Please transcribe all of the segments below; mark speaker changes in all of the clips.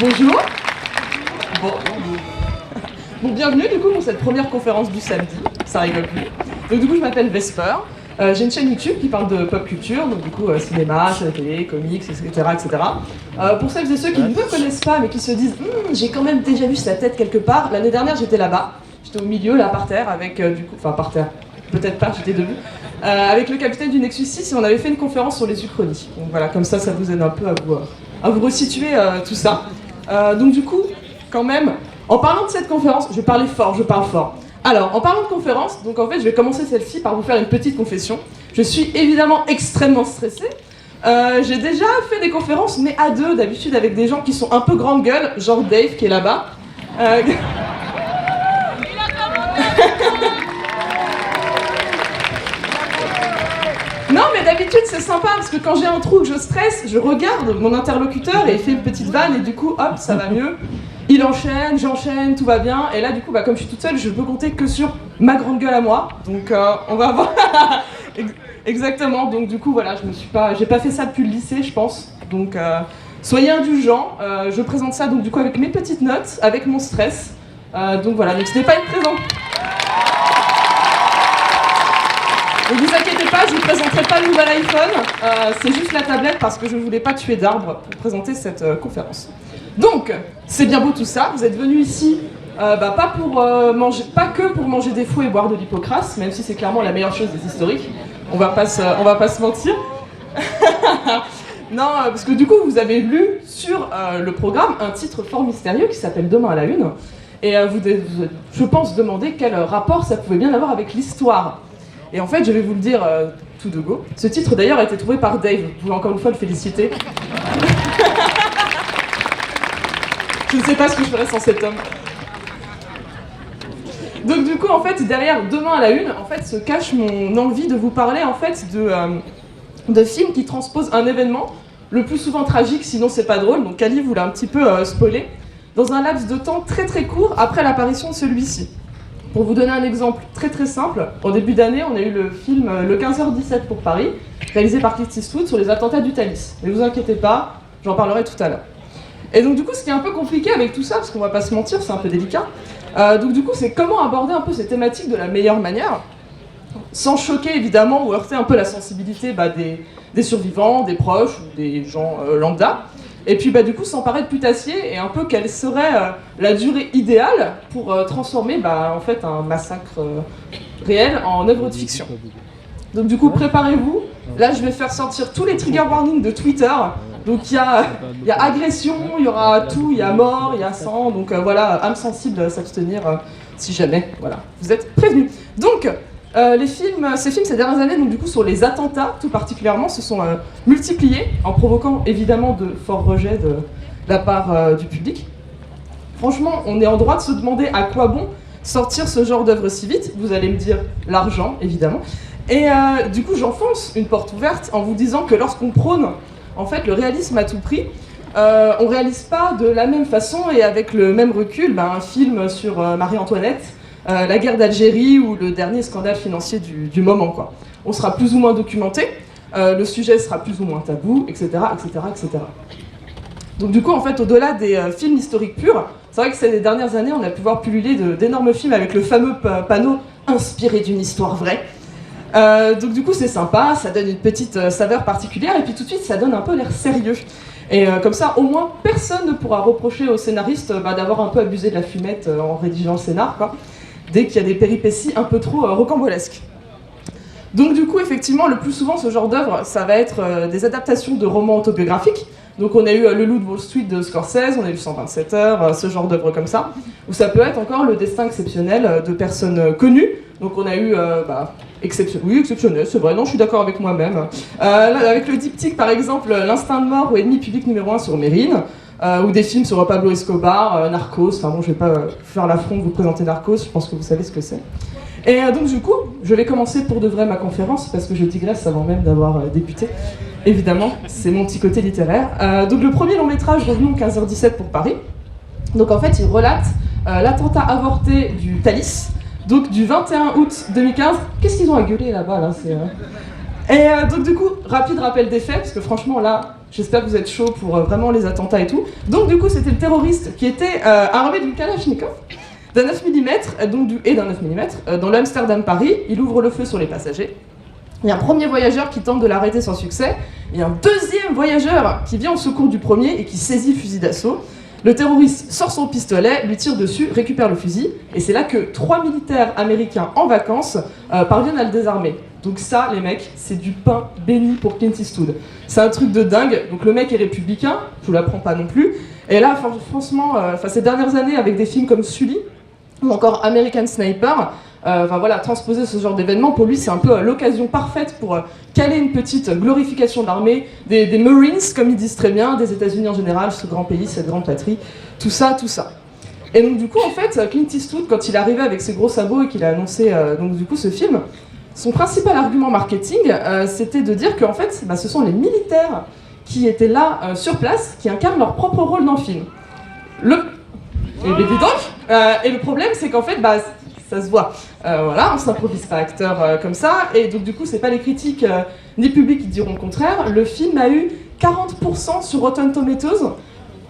Speaker 1: Bonjour. Bon, bienvenue du coup pour cette première conférence du samedi, ça rigole plus. Donc du coup je m'appelle Vesper, j'ai une chaîne YouTube qui parle de pop culture, donc du coup cinéma, série télé, comics, etc. etc. Pour celles et ceux qui ne me connaissent pas mais qui se disent j'ai quand même déjà vu sa tête quelque part, l'année dernière j'étais là-bas, j'étais au milieu là par terre avec par terre, peut-être pas, j'étais debout, avec le capitaine du Nexus 6 et on avait fait une conférence sur les uchronies. Donc voilà, comme ça vous aide un peu à vous resituer tout ça. Donc du coup, quand même, en parlant de cette conférence, je parle fort. Alors, en parlant de conférence, donc en fait, je vais commencer celle-ci par vous faire une petite confession. Je suis évidemment extrêmement stressée. J'ai déjà fait des conférences, mais à deux, d'habitude avec des gens qui sont un peu grande gueule, genre Dave qui est là-bas. Non, mais d'habitude c'est sympa parce que quand j'ai un trou que je stresse, je regarde mon interlocuteur et il fait une petite vanne et du coup, hop, ça va mieux. Il enchaîne, j'enchaîne, tout va bien. Et là, du coup, comme je suis toute seule, je peux compter que sur ma grande gueule à moi. Donc, on va voir. Exactement. Donc, du coup, voilà, j'ai pas fait ça depuis le lycée, je pense. Donc, soyez indulgents. Je présente ça donc du coup avec mes petites notes, avec mon stress. Donc voilà. Donc, ce n'est pas une présent. Ne vous inquiétez pas, je ne vous présenterai pas le nouvel iPhone, c'est juste la tablette parce que je ne voulais pas tuer d'arbre pour présenter cette conférence. Donc, c'est bien beau tout ça, vous êtes venus ici pas que pour manger des fous et boire de l'hypocrase, même si c'est clairement la meilleure chose des historiques, on va pas se mentir. Non, parce que du coup, vous avez lu sur le programme un titre fort mystérieux qui s'appelle Demain à la Une, et vous je pense, demander quel rapport ça pouvait bien avoir avec l'histoire. Et en fait, je vais vous le dire tout de go. Ce titre d'ailleurs a été trouvé par Dave. Je voulais encore une fois le féliciter. Je ne sais pas ce que je ferais sans cet homme. Donc du coup, en fait, derrière Demain à la Une, en fait, se cache mon envie de vous parler en fait de films qui transposent un événement, le plus souvent tragique, sinon c'est pas drôle. Donc Ali vous l'a un petit peu spoilé, dans un laps de temps très très court après l'apparition de celui-ci. Pour vous donner un exemple très très simple, en début d'année, on a eu le film Le 15h17 pour Paris, réalisé par Clint Eastwood sur les attentats du Thalys. Ne vous inquiétez pas, j'en parlerai tout à l'heure. Et donc du coup, ce qui est un peu compliqué avec tout ça, parce qu'on va pas se mentir, c'est un peu délicat, donc du coup, c'est comment aborder un peu ces thématiques de la meilleure manière, sans choquer évidemment ou heurter un peu la sensibilité des survivants, des proches ou des gens lambda. Et puis du coup sans paraître putassier et un peu quelle serait la durée idéale pour transformer en fait un massacre réel en œuvre de fiction. Donc du coup préparez-vous, là je vais faire sortir tous les trigger warnings de Twitter. Donc il y a agression, il y aura tout, il y a mort, il y a sang, donc voilà, âme sensible, s'abstenir si jamais, voilà, vous êtes prévenus. Donc ces films ces dernières années, donc du coup sur les attentats tout particulièrement, se sont multipliés en provoquant évidemment de forts rejets de la part du public. Franchement, on est en droit de se demander à quoi bon sortir ce genre d'œuvre si vite. Vous allez me dire l'argent, évidemment. Et du coup, j'enfonce une porte ouverte en vous disant que lorsqu'on prône en fait le réalisme à tout prix, on réalise pas de la même façon et avec le même recul un film sur Marie-Antoinette, la guerre d'Algérie ou le dernier scandale financier du moment, quoi. On sera plus ou moins documenté, le sujet sera plus ou moins tabou, etc., etc., etc. Donc du coup, en fait, au-delà des films historiques purs, c'est vrai que ces dernières années, on a pu voir pulluler d'énormes films avec le fameux panneau « Inspiré d'une histoire vraie ». Donc du coup, c'est sympa, ça donne une petite saveur particulière, et puis tout de suite, ça donne un peu l'air sérieux. Et comme ça, au moins, personne ne pourra reprocher au scénariste d'avoir un peu abusé de la fumette en rédigeant le scénar, quoi, dès qu'il y a des péripéties un peu trop rocambolesques. Donc du coup, effectivement, le plus souvent, ce genre d'œuvre, ça va être des adaptations de romans autobiographiques. Donc on a eu Le Loup de Wall Street de Scorsese, on a eu 127 heures, ce genre d'œuvre comme ça. Ou ça peut être encore le destin exceptionnel de personnes connues. Donc on a eu, exceptionnel, c'est vrai, non, je suis d'accord avec moi-même. Avec le diptyque, par exemple, L'Instinct de mort ou Ennemi public numéro 1 sur Mérine. Ou des films sur Pablo Escobar, Narcos, enfin bon, je vais pas faire l'affront de vous présenter Narcos, je pense que vous savez ce que c'est. Et donc du coup, je vais commencer pour de vrai ma conférence, parce que je digresse avant même d'avoir débuté. Évidemment, c'est mon petit côté littéraire. Donc le premier long métrage, Revenons 15h17 pour Paris. Donc en fait, il relate l'attentat avorté du Thalys, donc du 21 août 2015. Qu'est-ce qu'ils ont à gueuler là-bas, là, Et donc du coup, rapide rappel des faits, parce que franchement là, J'espère que vous êtes chaud pour vraiment les attentats et tout. Donc du coup, c'était le terroriste qui était armé d'une Kalachnikov, d'un 9 mm, et d'un 9 mm, dans l'Amsterdam Paris. Il ouvre le feu sur les passagers. Il y a un premier voyageur qui tente de l'arrêter sans succès. Il y a un deuxième voyageur qui vient au secours du premier et qui saisit le fusil d'assaut. Le terroriste sort son pistolet, lui tire dessus, récupère le fusil. Et c'est là que 3 militaires américains en vacances parviennent à le désarmer. Donc ça, les mecs, c'est du pain béni pour Clint Eastwood. C'est un truc de dingue. Donc le mec est républicain, je vous l'apprends pas non plus. Et là, franchement, ces dernières années, avec des films comme Sully, ou encore American Sniper, transposer ce genre d'événement, pour lui, c'est un peu l'occasion parfaite pour caler une petite glorification de l'armée, des Marines, comme ils disent très bien, des États-Unis en général, ce grand pays, cette grande patrie, tout ça, tout ça. Et donc du coup, en fait, Clint Eastwood, quand il est arrivé avec ses gros sabots et qu'il a annoncé ce film, son principal argument marketing, c'était de dire qu'en fait, ce sont les militaires qui étaient là sur place, qui incarnent leur propre rôle dans le film. Et le problème, c'est qu'en fait, ça se voit. On s'improvise pas acteur comme ça, et donc du coup, c'est pas les critiques ni le public qui diront le contraire. Le film a eu 40% sur Rotten Tomatoes,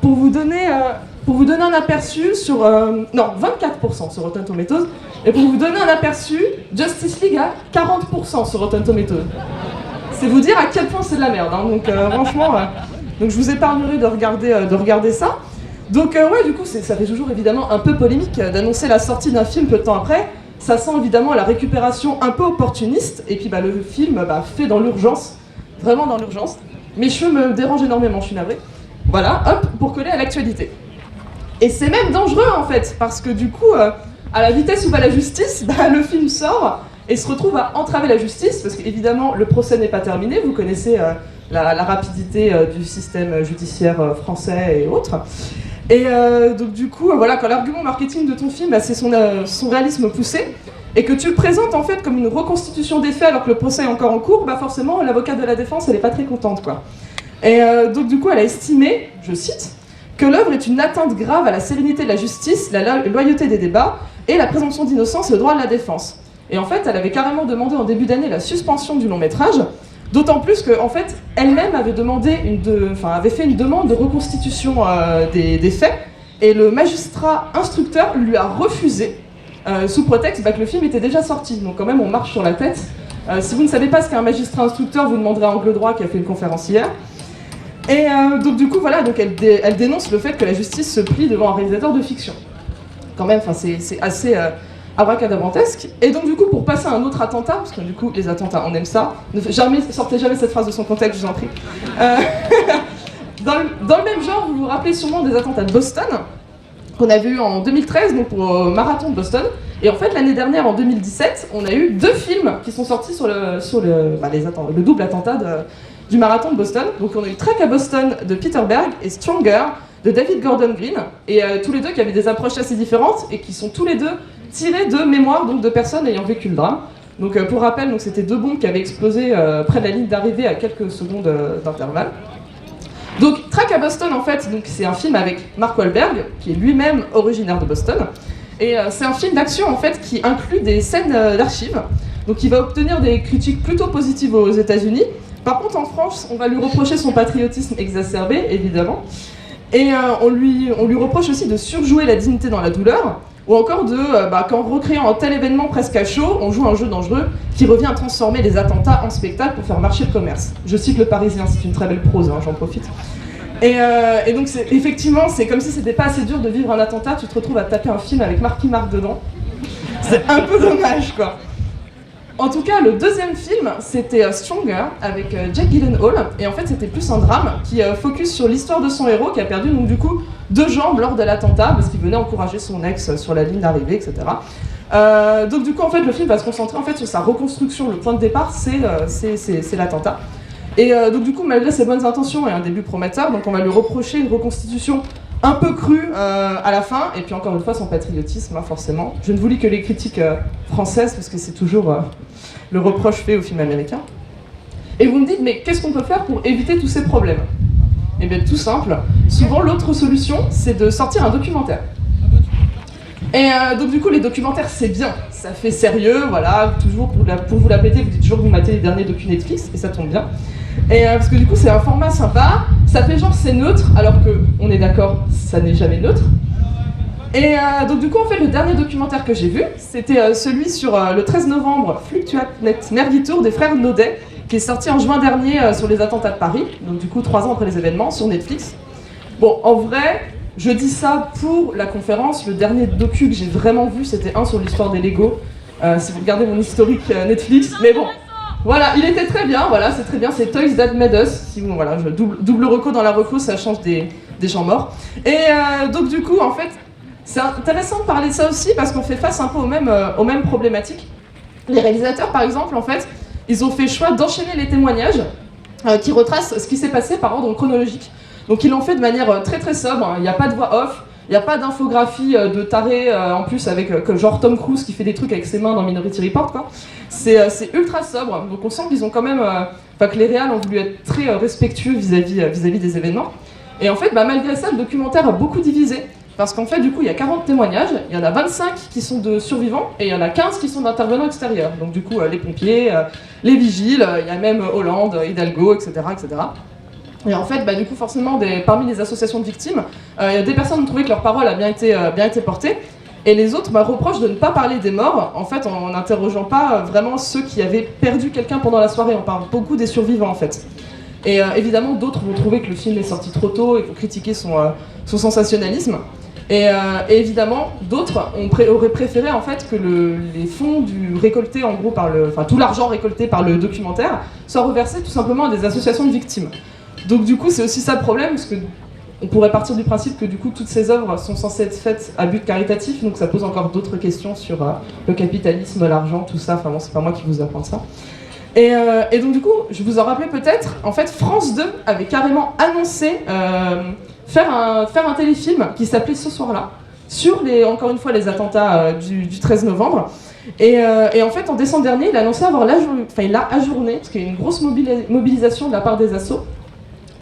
Speaker 1: pour vous donner un aperçu sur... 24% sur Rotten Tomatoes, et pour vous donner un aperçu, Justice League a 40% sur Rotten Tomatoes. C'est vous dire à quel point c'est de la merde, hein. Donc franchement, donc je vous épargnerai de regarder ça. Donc du coup, ça fait toujours évidemment un peu polémique d'annoncer la sortie d'un film peu de temps après. Ça sent évidemment la récupération un peu opportuniste, et puis le film fait dans l'urgence, vraiment dans l'urgence. Mes cheveux me dérangent énormément, je suis navrée. Voilà, hop, pour coller à l'actualité. Et c'est même dangereux en fait, parce que du coup, à la vitesse où va la justice, le film sort et se retrouve à entraver la justice, parce qu'évidemment le procès n'est pas terminé, vous connaissez la rapidité du système judiciaire français et autres. Et donc du coup, quand l'argument marketing de ton film, c'est son réalisme poussé, et que tu le présentes en fait comme une reconstitution des faits alors que le procès est encore en cours, forcément l'avocate de la défense elle est pas très contente quoi. Et donc du coup elle a estimé, je cite, que l'œuvre est une atteinte grave à la sérénité de la justice, la loyauté des débats et la présomption d'innocence et le droit de la défense. Et en fait elle avait carrément demandé en début d'année la suspension du long métrage, d'autant plus qu'en fait elle-même avait fait une demande de reconstitution des faits, et le magistrat instructeur lui a refusé sous prétexte que le film était déjà sorti. Donc quand même on marche sur la tête. Si vous ne savez pas ce qu'est un magistrat instructeur, vous demanderez à Angle Droit qui a fait une conférence hier. Et donc du coup donc elle dénonce le fait que la justice se plie devant un réalisateur de fiction. Quand même, c'est assez abracadabrantesque. Et donc du coup, pour passer à un autre attentat, parce que du coup les attentats on aime ça, sortez jamais cette phrase de son contexte, je vous en prie. Dans le même genre, vous vous rappelez sûrement des attentats de Boston, qu'on avait eu en 2013, donc pour le marathon de Boston. Et en fait, l'année dernière, en 2017, on a eu 2 films qui sont sortis sur le double attentat du marathon de Boston. Donc on a eu Trek à Boston de Peter Berg et Stronger de David Gordon Green, et tous les deux qui avaient des approches assez différentes et qui sont tous les deux tirés de mémoires de personnes ayant vécu le drame. Donc pour rappel, c'était 2 bombes qui avaient explosé près de la ligne d'arrivée à quelques secondes d'intervalle. Donc Track à Boston, en fait, c'est un film avec Mark Wahlberg, qui est lui-même originaire de Boston. Et c'est un film d'action en fait qui inclut des scènes d'archives. Donc il va obtenir des critiques plutôt positives aux États-Unis. Par contre en France, on va lui reprocher son patriotisme exacerbé, évidemment. Et on lui reproche aussi de surjouer la dignité dans la douleur, ou encore qu'en recréant un tel événement presque à chaud, on joue un jeu dangereux qui revient à transformer les attentats en spectacle pour faire marcher le commerce. Je cite Le Parisien, c'est une très belle prose, j'en profite. Et donc effectivement, c'est comme si c'était pas assez dur de vivre un attentat, tu te retrouves à taper un film avec Marky Mark dedans. C'est un peu dommage, quoi. En tout cas, le deuxième film, c'était Stronger, avec Jake Gyllenhaal, et en fait c'était plus un drame qui focus sur l'histoire de son héros qui a perdu donc du coup 2 jambes lors de l'attentat parce qu'il venait encourager son ex sur la ligne d'arrivée, etc. Donc du coup en fait le film va se concentrer en fait sur sa reconstruction. Le point de départ c'est l'attentat. Et donc du coup malgré ses bonnes intentions et un début prometteur, donc on va lui reprocher une reconstitution un peu crue à la fin, et puis encore une fois son patriotisme, forcément. Je ne vous lis que les critiques françaises parce que c'est toujours le reproche fait aux films américains. Et vous me dites, mais qu'est-ce qu'on peut faire pour éviter tous ces problèmes ? Eh bien tout simple, souvent l'autre solution c'est de sortir un documentaire. Et donc du coup les documentaires c'est bien, ça fait sérieux, voilà, toujours pour vous la péter, vous dites toujours que vous matez les derniers docu Netflix, et ça tombe bien. Et parce que du coup c'est un format sympa, ça fait genre c'est neutre, alors que, on est d'accord, ça n'est jamais neutre. Et donc du coup en fait le dernier documentaire que j'ai vu, c'était celui sur le 13 novembre, Fluctuat Net Mergitour des frères Naudet, qui est sorti en juin dernier sur les attentats de Paris, donc du coup 3 ans après les événements, sur Netflix. Bon, en vrai, je dis ça pour la conférence, le dernier docu que j'ai vraiment vu, c'était un sur l'histoire des Lego, si vous regardez mon historique Netflix, mais bon, voilà, il était très bien, voilà, c'est très bien, c'est Toys That Made Us, si vous, voilà, je double reco dans la reco, ça change des gens morts. Et donc du coup, en fait, c'est intéressant de parler de ça aussi, parce qu'on fait face un peu aux mêmes problématiques. Les réalisateurs, par exemple, en fait, ils ont fait le choix d'enchaîner les témoignages qui retracent ce qui s'est passé par ordre chronologique. Donc ils l'ont fait de manière très très sobre, il n'y a pas de voix off, il n'y a pas d'infographie de taré en plus avec genre Tom Cruise qui fait des trucs avec ses mains dans Minority Report, quoi. C'est ultra sobre, donc on sent qu'ils ont quand même, que les réals ont voulu être très respectueux vis-à-vis des événements. Et en fait, malgré ça, le documentaire a beaucoup divisé. Parce qu'en fait, du coup, il y a 40 témoignages, il y en a 25 qui sont de survivants, et il y en a 15 qui sont d'intervenants extérieurs. Donc du coup, les pompiers, les vigiles, il y a même Hollande, Hidalgo, etc. etc. Et en fait, du coup, forcément, parmi les associations de victimes, des personnes ont trouvé que leur parole a bien été portée, et les autres reprochent de ne pas parler des morts, en fait, en n'interrogeant pas vraiment ceux qui avaient perdu quelqu'un pendant la soirée. On parle beaucoup des survivants, en fait. Et évidemment, d'autres vont trouver que le film est sorti trop tôt et vont critiquer son sensationnalisme. Et évidemment, d'autres auraient préféré en fait que les fonds récoltés en gros tout l'argent récolté par le documentaire soit reversé tout simplement à des associations de victimes. Donc du coup, c'est aussi ça le problème, parce que on pourrait partir du principe que du coup toutes ces œuvres sont censées être faites à but caritatif, donc ça pose encore d'autres questions sur le capitalisme, l'argent, tout ça. Enfin bon, c'est pas moi qui vous apprends ça. Et donc du coup, je vous en rappelais peut-être, en fait France 2 avait carrément annoncé faire un téléfilm qui s'appelait Ce soir-là, sur encore une fois les attentats du 13 novembre. Et en fait en décembre dernier, il a annoncé avoir il l'a ajourné, parce qu'il y a eu une grosse mobilisation de la part des assos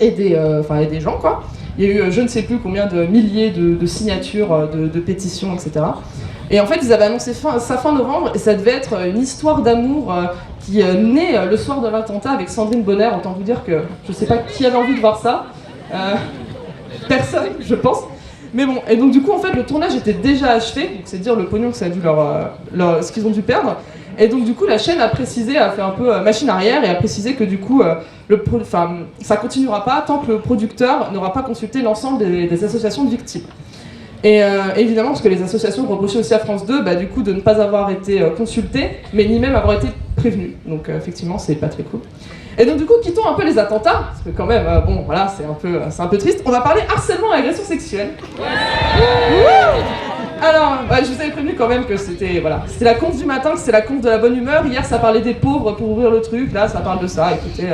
Speaker 1: et des gens, quoi. Il y a eu je ne sais plus combien de milliers de signatures, de pétitions, etc. Et en fait, ils avaient annoncé ça fin novembre, et ça devait être une histoire d'amour qui naît le soir de l'attentat avec Sandrine Bonner. Autant vous dire que je sais pas qui avait envie de voir ça. Personne, je pense. Mais bon, et donc du coup, en fait, le tournage était déjà achevé, donc c'est dire le pognon que ça a dû ce qu'ils ont dû perdre. Et donc du coup, la chaîne a précisé, a fait un peu machine arrière, et a précisé que du coup, ça continuera pas tant que le producteur n'aura pas consulté l'ensemble des associations de victimes. Et évidemment, parce que les associations reprochaient aussi à France 2 du coup de ne pas avoir été consultées, mais ni même avoir été prévenues. Donc effectivement, c'est pas très cool. Et donc du coup, quittons un peu les attentats, parce que quand même, bon voilà, c'est un peu triste. On va parler harcèlement et agression sexuelle. Alors, je vous avais prévenu quand même que c'était la conf du matin, que c'était la conf de la bonne humeur. Hier, ça parlait des pauvres pour ouvrir le truc, là, ça parle de ça. Écoutez,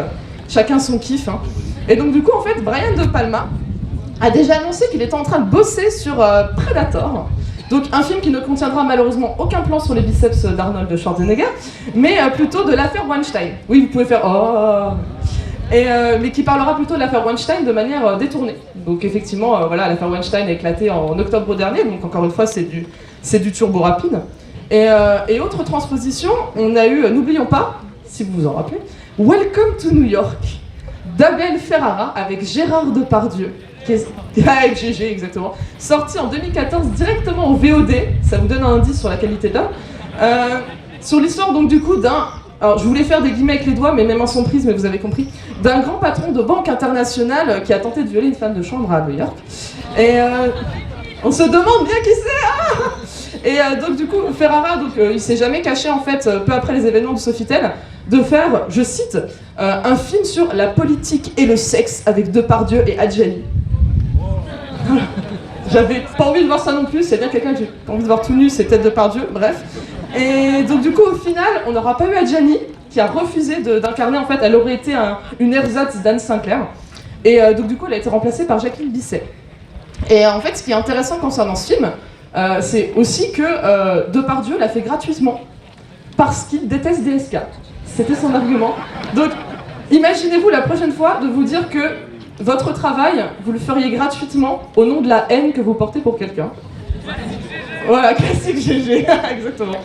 Speaker 1: chacun son kiff. Hein. Et donc du coup, en fait, Brian De Palma a déjà annoncé qu'il était en train de bosser sur Predator, donc un film qui ne contiendra malheureusement aucun plan sur les biceps d'Arnold Schwarzenegger, mais plutôt de l'affaire Weinstein. Oui, vous pouvez faire oh, mais qui parlera plutôt de l'affaire Weinstein de manière détournée. Donc effectivement, l'affaire Weinstein a éclaté en octobre dernier, donc encore une fois c'est du turbo rapide. Et autre transposition, on a eu, n'oublions pas, si vous vous en rappelez, Welcome to New York, d'Abel Ferrara avec Gérard Depardieu. Avec GG, exactement. Sorti en 2014 directement en VOD, ça vous donne un indice sur la qualité de l'œuvre. Sur l'histoire donc du coup alors je voulais faire des guillemets avec les doigts, mais même en son prise, mais vous avez compris, d'un grand patron de banque internationale qui a tenté de violer une femme de chambre à New York. Et on se demande bien qui c'est. Et donc du coup, Ferrara, il s'est jamais caché en fait, peu après les événements du Sofitel, de faire, je cite, un film sur la politique et le sexe avec Depardieu et Adjani. J'avais pas envie de voir ça non plus, c'est bien quelqu'un que j'ai pas envie de voir tout nu, c'est peut-être Depardieu, bref. Et donc du coup au final, on n'aura pas eu Adjani, qui a refusé d'incarner, en fait, elle aurait été une ersatz d'Anne Sinclair. Et donc du coup elle a été remplacée par Jacqueline Bisset. Et en fait ce qui est intéressant concernant ce film, c'est aussi que Depardieu l'a fait gratuitement, parce qu'il déteste DSK. C'était son argument. Donc imaginez-vous la prochaine fois de vous dire que votre travail, vous le feriez gratuitement au nom de la haine que vous portez pour quelqu'un. Voilà, classique GG, exactement.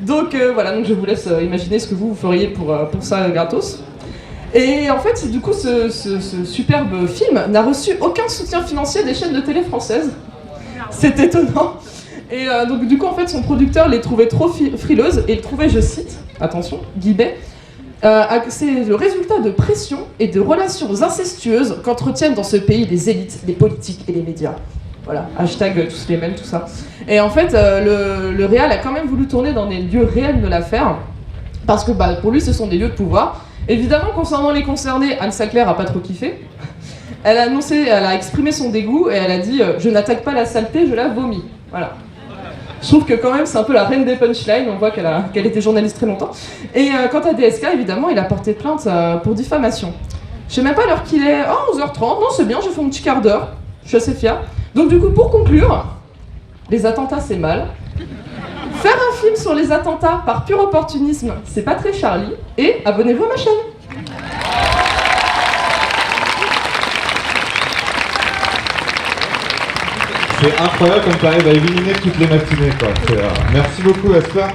Speaker 1: Donc voilà, donc je vous laisse imaginer ce que vous feriez pour ça gratos. Et en fait, du coup, ce superbe film n'a reçu aucun soutien financier des chaînes de télé françaises. C'est étonnant. Et donc du coup, en fait, son producteur les trouvait trop frileuses, et il trouvait, je cite, attention, Guibet, c'est le résultat de pression et de relations incestueuses qu'entretiennent dans ce pays les élites, les politiques et les médias. Voilà, hashtag tous les mêmes, tout ça. Et en fait, le réal a quand même voulu tourner dans des lieux réels de l'affaire, parce que pour lui, ce sont des lieux de pouvoir. Évidemment, concernant les concernés, Anne Saclair a pas trop kiffé. Elle a exprimé son dégoût et elle a dit « Je n'attaque pas la saleté, je la vomis ». Voilà. Je trouve que quand même c'est un peu la reine des punchlines, on voit qu'elle était journaliste très longtemps. Et quant à DSK, évidemment, il a porté plainte pour diffamation. Je sais même pas l'heure qu'il est, 11h30, non c'est bien, j'ai fait mon petit quart d'heure, je suis assez fière. Donc du coup, pour conclure, les attentats c'est mal. Faire un film sur les attentats par pur opportunisme, c'est pas très Charlie, et abonnez-vous à ma chaîne.
Speaker 2: C'est incroyable comme tu arrives à éliminer toutes les matinées, quoi. Merci beaucoup, Esther.